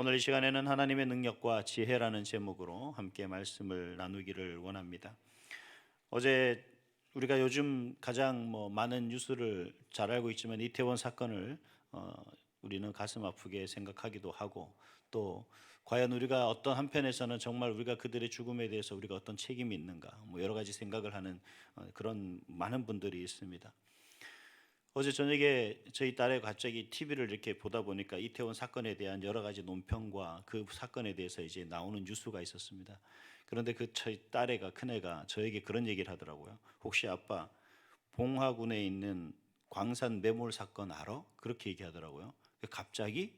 오늘 이 시간에는 하나님의 능력과 지혜라는 제목으로 함께 말씀을 나누기를 원합니다. 어제 우리가 요즘 가장 많은 뉴스를 잘 알고 있지만 이태원 사건을 어, 우리는 가슴 아프게 생각하기도 하고, 또 과연 우리가 어떤 한편에서는 정말 우리가 그들의 죽음에 대해서 우리가 어떤 책임이 있는가, 여러 가지 생각을 하는 그런 많은 분들이 있습니다. 어제 저녁에 저희 딸이 갑자기 TV를 이렇게 보다 보니까 이태원 사건에 대한 여러 가지 논평과 그 사건에 대해서 이제 나오는 뉴스가 있었습니다. 그런데 그 저희 딸애가, 큰애가 저에게 그런 얘기를 하더라고요. 혹시 아빠, 봉화군에 있는 광산 매몰 사건 알아? 그렇게 얘기하더라고요. 갑자기?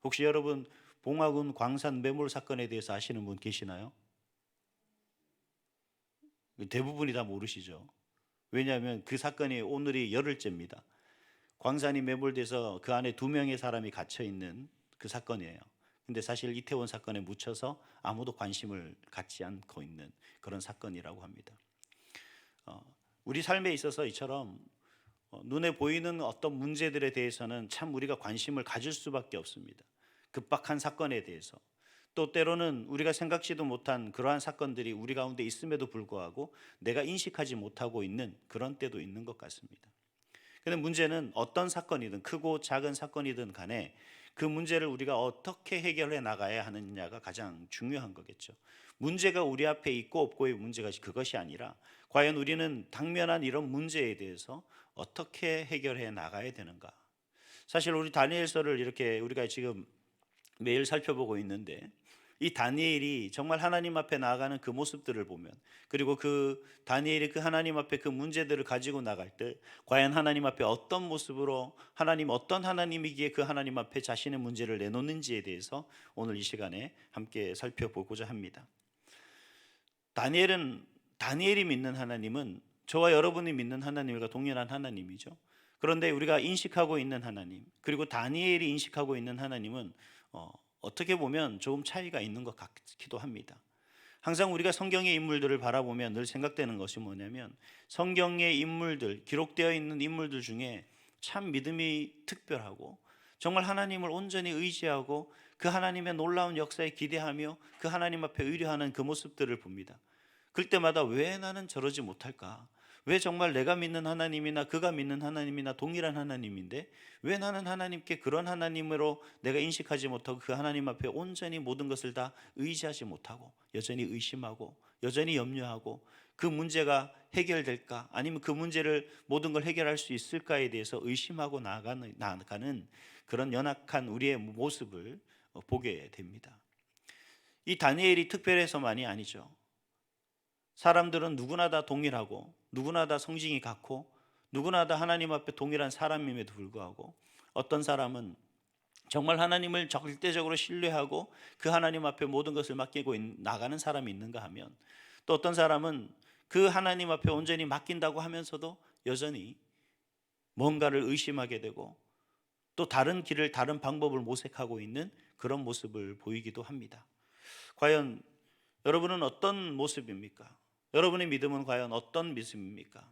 혹시 여러분 봉화군 광산 매몰 사건에 대해서 아시는 분 계시나요? 대부분이 다 모르시죠. 왜냐하면 그 사건이 오늘이 열흘째입니다. 광산이 매몰돼서 그 안에 2명의 사람이 갇혀 있는 그 사건이에요. 근데 사실 이태원 사건에 묻혀서 아무도 관심을 갖지 않고 있는 그런 사건이라고 합니다. 우리 삶에 있어서 이처럼 눈에 보이는 어떤 문제들에 대해서는 참 우리가 관심을 가질 수밖에 없습니다. 급박한 사건에 대해서, 또 때로는 우리가 생각지도 못한 그러한 사건들이 우리 가운데 있음에도 불구하고 내가 인식하지 못하고 있는 그런 때도 있는 것 같습니다. 근데 문제는 어떤 사건이든, 크고 작은 사건이든 간에 그 문제를 우리가 어떻게 해결해 나가야 하느냐가 가장 중요한 거겠죠. 문제가 우리 앞에 있고 없고의 문제가 그것이 아니라, 과연 우리는 당면한 이런 문제에 대해서 어떻게 해결해 나가야 되는가. 사실 우리 다니엘서를 이렇게 우리가 지금 매일 살펴보고 있는데, 이 다니엘이 정말 하나님 앞에 나아가는 그 모습들을 보면, 그리고 그 다니엘이 그 하나님 앞에 그 문제들을 가지고 나갈 때 과연 하나님 앞에 어떤 모습으로, 하나님 어떤 하나님이기에 그 하나님 앞에 자신의 문제를 내놓는지에 대해서 오늘 이 시간에 함께 살펴보고자 합니다. 다니엘이 믿는 하나님은 저와 여러분이 믿는 하나님과 동일한 하나님이죠. 그런데 우리가 인식하고 있는 하나님, 그리고 다니엘이 인식하고 있는 하나님은 어떻게 보면 조금 차이가 있는 것 같기도 합니다. 항상 우리가 성경의 인물들을 바라보면 늘 생각되는 것이 뭐냐면, 성경의 인물들, 기록되어 있는 인물들 중에 참 믿음이 특별하고 정말 하나님을 온전히 의지하고 그 하나님의 놀라운 역사에 기대하며 그 하나님 앞에 의뢰하는 그 모습들을 봅니다. 그럴 때마다 왜 나는 저러지 못할까? 왜 정말 내가 믿는 하나님이나 그가 믿는 하나님이나 동일한 하나님인데 왜 나는 하나님께 그런 하나님으로 내가 인식하지 못하고 그 하나님 앞에 온전히 모든 것을 다 의지하지 못하고 여전히 의심하고 여전히 염려하고, 그 문제가 해결될까, 아니면 그 문제를 모든 걸 해결할 수 있을까에 대해서 의심하고 나아가는 그런 연약한 우리의 모습을 보게 됩니다. 이 다니엘이 특별해서만이 아니죠. 사람들은 누구나 다 동일하고 누구나 다 성징이 같고 누구나 다 하나님 앞에 동일한 사람임에도 불구하고, 어떤 사람은 정말 하나님을 절대적으로 신뢰하고 그 하나님 앞에 모든 것을 맡기고 나가는 사람이 있는가 하면, 또 어떤 사람은 그 하나님 앞에 온전히 맡긴다고 하면서도 여전히 뭔가를 의심하게 되고 또 다른 길을, 다른 방법을 모색하고 있는 그런 모습을 보이기도 합니다. 과연 여러분은 어떤 모습입니까? 여러분의 믿음은 과연 어떤 믿음입니까?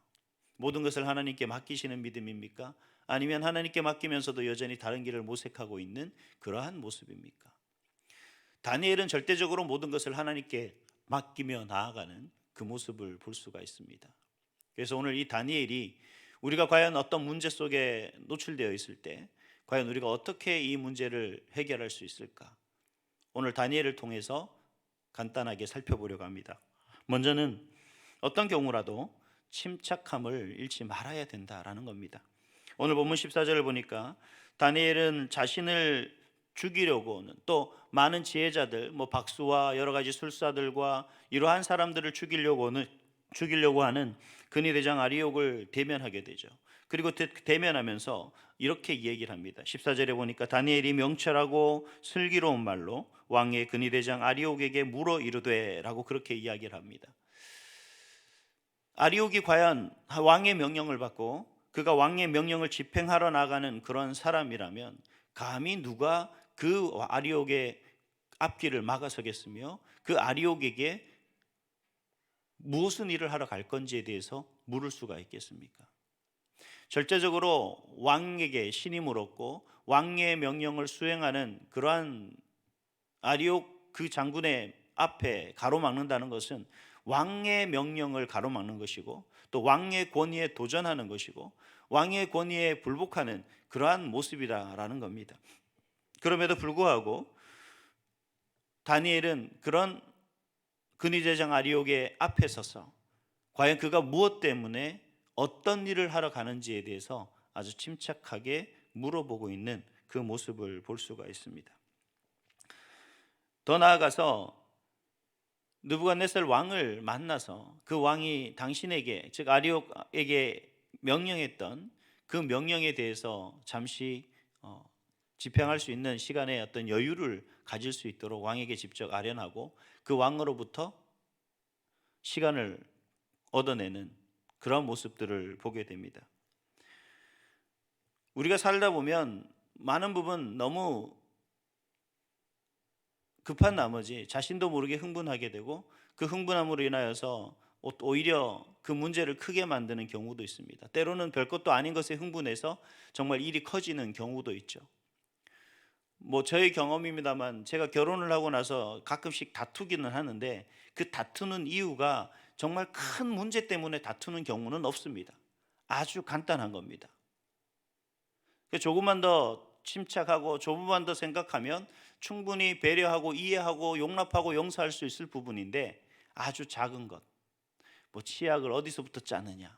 모든 것을 하나님께 맡기시는 믿음입니까? 아니면 하나님께 맡기면서도 여전히 다른 길을 모색하고 있는 그러한 모습입니까? 다니엘은 절대적으로 모든 것을 하나님께 맡기며 나아가는 그 모습을 볼 수가 있습니다. 그래서 오늘 이 다니엘이 우리가 과연 어떤 문제 속에 노출되어 있을 때 과연 우리가 어떻게 이 문제를 해결할 수 있을까? 오늘 다니엘을 통해서 간단하게 살펴보려고 합니다. 먼저는 어떤 경우라도 침착함을 잃지 말아야 된다라는 겁니다. 오늘 본문 14절을 보니까 다니엘은 자신을 죽이려고는, 또 많은 지혜자들, 박수와 여러 가지 술사들과 이러한 사람들을 죽이려고 하는 근위대장 아리옥을 대면하게 되죠. 그리고 대면하면서 이렇게 얘기를 합니다. 14절에 보니까 다니엘이 명철하고 슬기로운 말로 왕의 근위대장 아리옥에게 물어 이르되라고 그렇게 이야기를 합니다. 아리옥이 과연 왕의 명령을 받고 그가 왕의 명령을 집행하러 나가는 그런 사람이라면 감히 누가 그 아리옥의 앞길을 막아서겠으며 그 아리옥에게 무슨 일을 하러 갈 건지에 대해서 물을 수가 있겠습니까? 절대적으로 왕에게 신이 물었고 왕의 명령을 수행하는 그러한 아리옥 그 장군의 앞에 가로막는다는 것은 왕의 명령을 가로막는 것이고 또 왕의 권위에 도전하는 것이고 왕의 권위에 불복하는 그러한 모습이라는 겁니다. 그럼에도 불구하고 다니엘은 그런 근위대장 아리옥의 앞에 서서 과연 그가 무엇 때문에 어떤 일을 하러 가는지에 대해서 아주 침착하게 물어보고 있는 그 모습을 볼 수가 있습니다. 더 나아가서 느부갓네살 왕을 만나서 그 왕이 당신에게, 즉 아리옥에게 명령했던 그 명령에 대해서 잠시 집행할 수 있는 시간의 어떤 여유를 가질 수 있도록 왕에게 직접 아련하고 그 왕으로부터 시간을 얻어내는 그런 모습들을 보게 됩니다. 우리가 살다 보면 많은 부분 너무 급한 나머지 자신도 모르게 흥분하게 되고 그 흥분함으로 인하여서 오히려 그 문제를 크게 만드는 경우도 있습니다. 때로는 별것도 아닌 것에 흥분해서 정말 일이 커지는 경우도 있죠. 저의 경험입니다만 제가 결혼을 하고 나서 가끔씩 다투기는 하는데 그 다투는 이유가 정말 큰 문제 때문에 다투는 경우는 없습니다. 아주 간단한 겁니다. 조금만 더 침착하고 조금만 더 생각하면 충분히 배려하고 이해하고 용납하고 용서할 수 있을 부분인데 아주 작은 것, 치약을 어디서부터 짜느냐,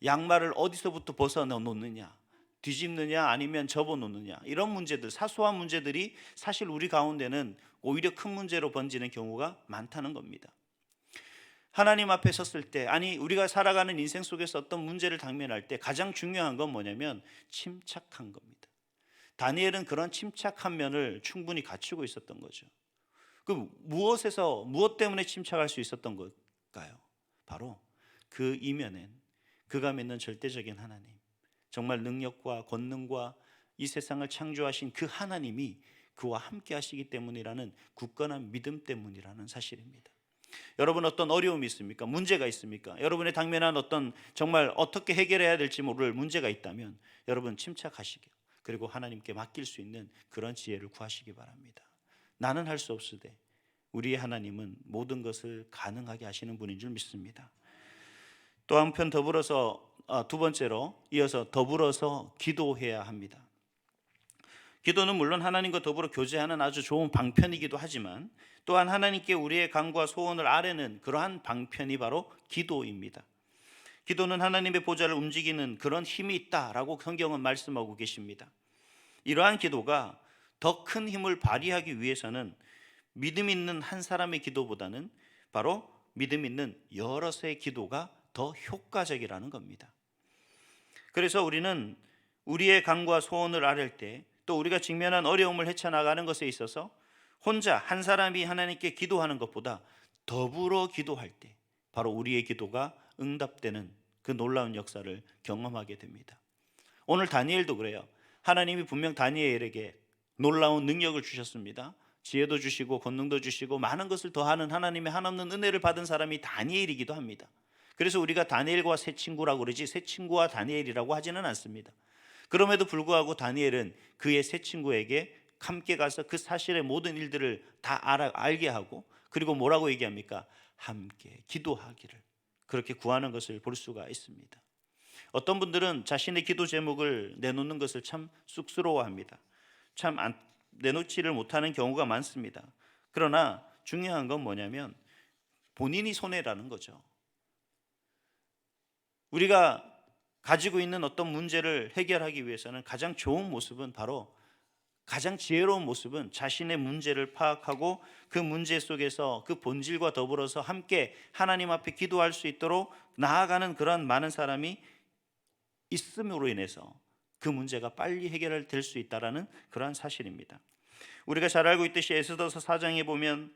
양말을 어디서부터 벗어 놓느냐, 뒤집느냐 아니면 접어 놓느냐, 이런 문제들, 사소한 문제들이 사실 우리 가운데는 오히려 큰 문제로 번지는 경우가 많다는 겁니다. 하나님 앞에 섰을 때, 아니 우리가 살아가는 인생 속에서 어떤 문제를 당면할 때 가장 중요한 건 뭐냐면 침착한 겁니다. 다니엘은 그런 침착한 면을 충분히 갖추고 있었던 거죠. 무엇 때문에 침착할 수 있었던 걸까요? 바로 그 이면엔 그가 믿는 절대적인 하나님, 정말 능력과 권능과 이 세상을 창조하신 그 하나님이 그와 함께 하시기 때문이라는 굳건한 믿음 때문이라는 사실입니다. 여러분 어떤 어려움이 있습니까? 문제가 있습니까? 여러분의 당면한 어떤 정말 어떻게 해결해야 될지 모를 문제가 있다면 여러분 침착하시게, 그리고 하나님께 맡길 수 있는 그런 지혜를 구하시기 바랍니다. 나는 할 수 없으되 우리의 하나님은 모든 것을 가능하게 하시는 분인 줄 믿습니다. 또 한편 두 번째로 이어서 더불어서 기도해야 합니다. 기도는 물론 하나님과 더불어 교제하는 아주 좋은 방편이기도 하지만 또한 하나님께 우리의 간구와 소원을 아뢰는 그러한 방편이 바로 기도입니다. 기도는 하나님의 보좌를 움직이는 그런 힘이 있다라고 성경은 말씀하고 계십니다. 이러한 기도가 더 큰 힘을 발휘하기 위해서는 믿음 있는 한 사람의 기도보다는 바로 믿음 있는 여럿의 기도가 더 효과적이라는 겁니다. 그래서 우리는 우리의 간구와 소원을 아뢰 때, 또 우리가 직면한 어려움을 헤쳐나가는 것에 있어서 혼자 한 사람이 하나님께 기도하는 것보다 더불어 기도할 때 바로 우리의 기도가 응답되는 그 놀라운 역사를 경험하게 됩니다. 오늘 다니엘도 그래요. 하나님이 분명 다니엘에게 놀라운 능력을 주셨습니다. 지혜도 주시고 권능도 주시고 많은 것을 더하는 하나님의 한없는 은혜를 받은 사람이 다니엘이기도 합니다. 그래서 우리가 다니엘과 새 친구라고 그러지 새 친구와 다니엘이라고 하지는 않습니다. 그럼에도 불구하고 다니엘은 그의 새 친구에게 함께 가서 그 사실의 모든 일들을 다 알게 하고, 그리고 뭐라고 얘기합니까? 함께 기도하기를, 그렇게 구하는 것을 볼 수가 있습니다. 어떤 분들은 자신의 기도 제목을 내놓는 것을 참 쑥스러워합니다. 참 내놓지를 못하는 경우가 많습니다. 그러나 중요한 건 뭐냐면 본인이 손해라는 거죠. 우리가 가지고 있는 어떤 문제를 해결하기 위해서는 가장 좋은 모습은 바로, 가장 지혜로운 모습은 자신의 문제를 파악하고 그 문제 속에서 그 본질과 더불어서 함께 하나님 앞에 기도할 수 있도록 나아가는 그런 많은 사람이 있음으로 인해서 그 문제가 빨리 해결될 수 있다는 그러한 사실입니다. 우리가 잘 알고 있듯이 에스더서 4장에 보면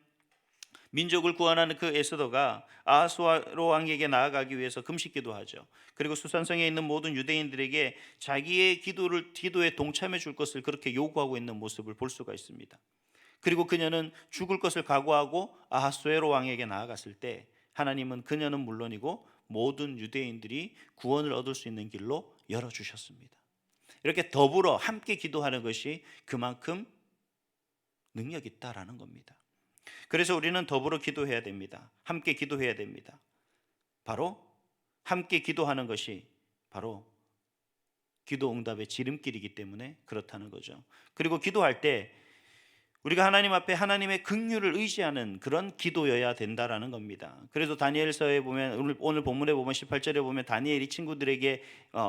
민족을 구원하는 그 에스더가 아하수아로 왕에게 나아가기 위해서 금식기도 하죠. 그리고 수산성에 있는 모든 유대인들에게 자기의 기도에 동참해 줄 것을 그렇게 요구하고 있는 모습을 볼 수가 있습니다. 그리고 그녀는 죽을 것을 각오하고 아하수에로 왕에게 나아갔을 때 하나님은 그녀는 물론이고 모든 유대인들이 구원을 얻을 수 있는 길로 열어주셨습니다. 이렇게 더불어 함께 기도하는 것이 그만큼 능력 있다라는 겁니다. 그래서 우리는 더불어 기도해야 됩니다. 함께 기도해야 됩니다. 바로 함께 기도하는 것이 바로 기도 응답의 지름길이기 때문에 그렇다는 거죠. 그리고 기도할 때 우리가 하나님 앞에 하나님의 긍휼을 의지하는 그런 기도여야 된다라는 겁니다. 그래서 다니엘서에 보면 오늘 본문에 보면 18절에 보면 다니엘이 친구들에게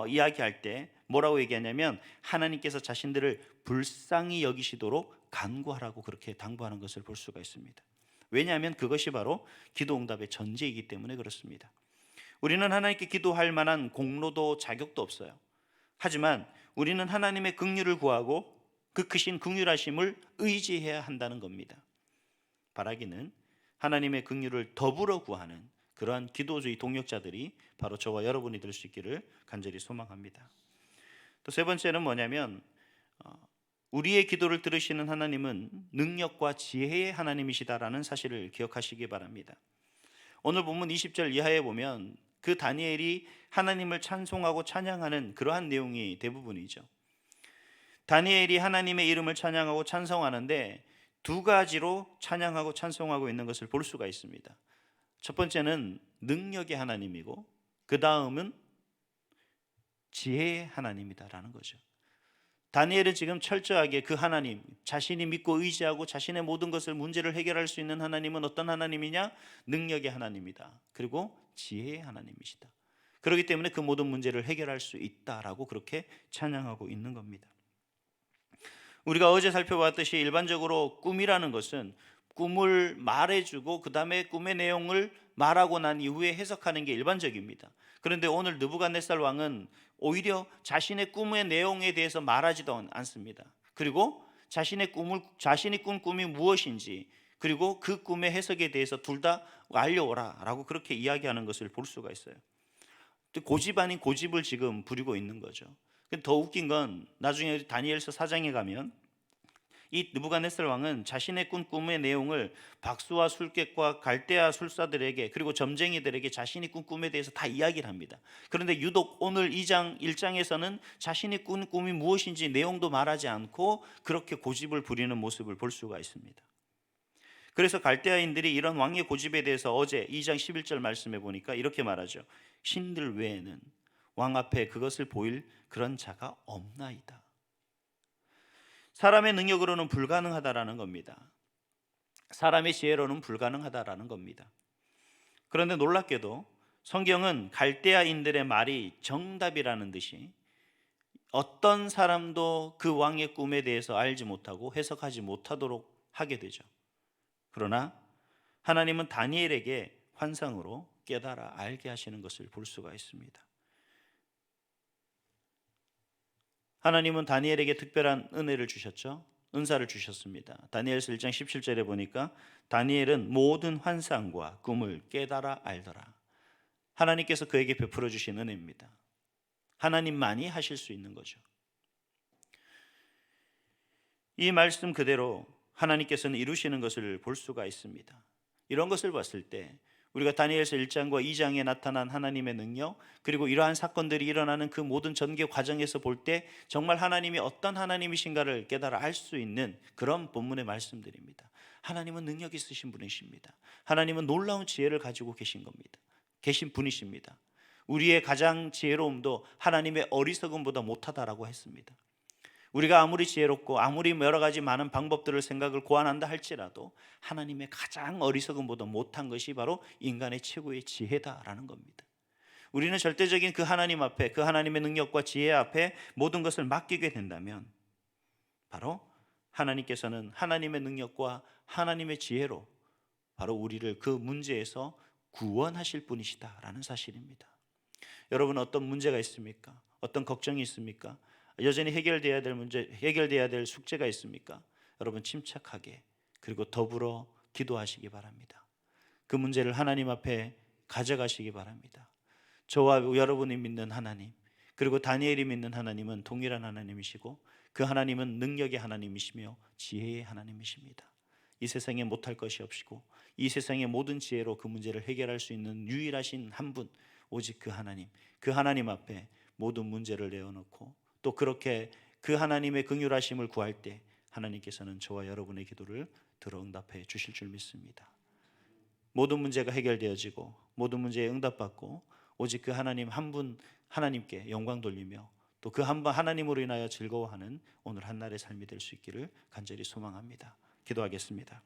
이야기할 때 뭐라고 얘기하냐면 하나님께서 자신들을 불쌍히 여기시도록 간구하라고 그렇게 당부하는 것을 볼 수가 있습니다. 왜냐하면 그것이 바로 기도 응답의 전제이기 때문에 그렇습니다. 우리는 하나님께 기도할 만한 공로도 자격도 없어요. 하지만 우리는 하나님의 긍휼을 구하고 그 크신 긍휼하심을 의지해야 한다는 겁니다. 바라기는 하나님의 긍휼을 더불어 구하는 그러한 기도주의 동역자들이 바로 저와 여러분이 될 수 있기를 간절히 소망합니다. 또 세 번째는 뭐냐면 우리의 기도를 들으시는 하나님은 능력과 지혜의 하나님이시다라는 사실을 기억하시기 바랍니다. 오늘 본문 20절 이하에 보면 그 다니엘이 하나님을 찬송하고 찬양하는 그러한 내용이 대부분이죠. 다니엘이 하나님의 이름을 찬양하고 찬송하는데 두 가지로 찬양하고 찬송하고 있는 것을 볼 수가 있습니다. 첫 번째는 능력의 하나님이고 그 다음은 지혜의 하나님이다라는 거죠. 다니엘은 지금 철저하게 그 하나님, 자신이 믿고 의지하고 자신의 모든 것을 문제를 해결할 수 있는 하나님은 어떤 하나님이냐? 능력의 하나님이다. 그리고 지혜의 하나님이시다. 그렇기 때문에 그 모든 문제를 해결할 수 있다라고 그렇게 찬양하고 있는 겁니다. 우리가 어제 살펴봤듯이 일반적으로 꿈이라는 것은 꿈을 말해주고 그 다음에 꿈의 내용을 말하고 난 이후에 해석하는 게 일반적입니다. 그런데 오늘 느부갓네살 왕은 오히려 자신의 꿈의 내용에 대해서 말하지도 않습니다. 그리고 자신이 꾼 꿈이 무엇인지 그리고 그 꿈의 해석에 대해서 둘 다 알려오라 라고 그렇게 이야기하는 것을 볼 수가 있어요. 고집 아닌 고집을 지금 부리고 있는 거죠. 더 웃긴 건 나중에 다니엘서 4장에 가면 이 느부갓네살 왕은 자신의 꾼 꿈의 내용을 박수와 술객과 갈대아 술사들에게 그리고 점쟁이들에게 자신이 꾼 꿈에 대해서 다 이야기를 합니다. 그런데 유독 오늘 2장 1장에서는 자신이 꾼 꿈이 무엇인지 내용도 말하지 않고 그렇게 고집을 부리는 모습을 볼 수가 있습니다. 그래서 갈대아인들이 이런 왕의 고집에 대해서 어제 2장 11절 말씀해 보니까 이렇게 말하죠. 신들 외에는 왕 앞에 그것을 보일 그런 자가 없나이다. 사람의 능력으로는 불가능하다라는 겁니다. 사람의 지혜로는 불가능하다라는 겁니다. 그런데 놀랍게도 성경은 갈대아인들의 말이 정답이라는 듯이 어떤 사람도 그 왕의 꿈에 대해서 알지 못하고 해석하지 못하도록 하게 되죠. 그러나 하나님은 다니엘에게 환상으로 깨달아 알게 하시는 것을 볼 수가 있습니다. 하나님은 다니엘에게 특별한 은혜를 주셨죠. 은사를 주셨습니다. 다니엘서 1장 17절에 보니까 다니엘은 모든 환상과 꿈을 깨달아 알더라. 하나님께서 그에게 베풀어 주신 은혜입니다. 하나님만이 하실 수 있는 거죠. 이 말씀 그대로 하나님께서는 이루시는 것을 볼 수가 있습니다. 이런 것을 봤을 때 우리가 다니엘서 1장과 2장에 나타난 하나님의 능력 그리고 이러한 사건들이 일어나는 그 모든 전개 과정에서 볼 때 정말 하나님이 어떤 하나님이신가를 깨달아 알 수 있는 그런 본문의 말씀들입니다. 하나님은 능력 있으신 분이십니다. 하나님은 놀라운 지혜를 가지고 계신 분이십니다. 우리의 가장 지혜로움도 하나님의 어리석음보다 못하다라고 했습니다. 우리가 아무리 지혜롭고 아무리 여러 가지 많은 방법들을 생각을 고안한다 할지라도 하나님의 가장 어리석음보다 못한 것이 바로 인간의 최고의 지혜다라는 겁니다. 우리는 절대적인 그 하나님 앞에 그 하나님의 능력과 지혜 앞에 모든 것을 맡기게 된다면 바로 하나님께서는 하나님의 능력과 하나님의 지혜로 바로 우리를 그 문제에서 구원하실 분이시다라는 사실입니다. 여러분 어떤 문제가 있습니까? 어떤 걱정이 있습니까? 여전히 해결돼야 될 문제, 해결돼야 될 숙제가 있습니까? 여러분 침착하게 그리고 더불어 기도하시기 바랍니다. 그 문제를 하나님 앞에 가져가시기 바랍니다. 저와 여러분이 믿는 하나님 그리고 다니엘이 믿는 하나님은 동일한 하나님이시고 그 하나님은 능력의 하나님이시며 지혜의 하나님이십니다. 이 세상에 못할 것이 없이고 이 세상의 모든 지혜로 그 문제를 해결할 수 있는 유일하신 한 분 오직 그 하나님 앞에 모든 문제를 내어놓고 또 그렇게 그 하나님의 긍휼하심을 구할 때 하나님께서는 저와 여러분의 기도를 들어 응답해 주실 줄 믿습니다. 모든 문제가 해결되어지고 모든 문제에 응답받고 오직 그 하나님 한 분 하나님께 영광 돌리며 또 그 한 분 하나님으로 인하여 즐거워하는 오늘 한날의 삶이 될 수 있기를 간절히 소망합니다. 기도하겠습니다.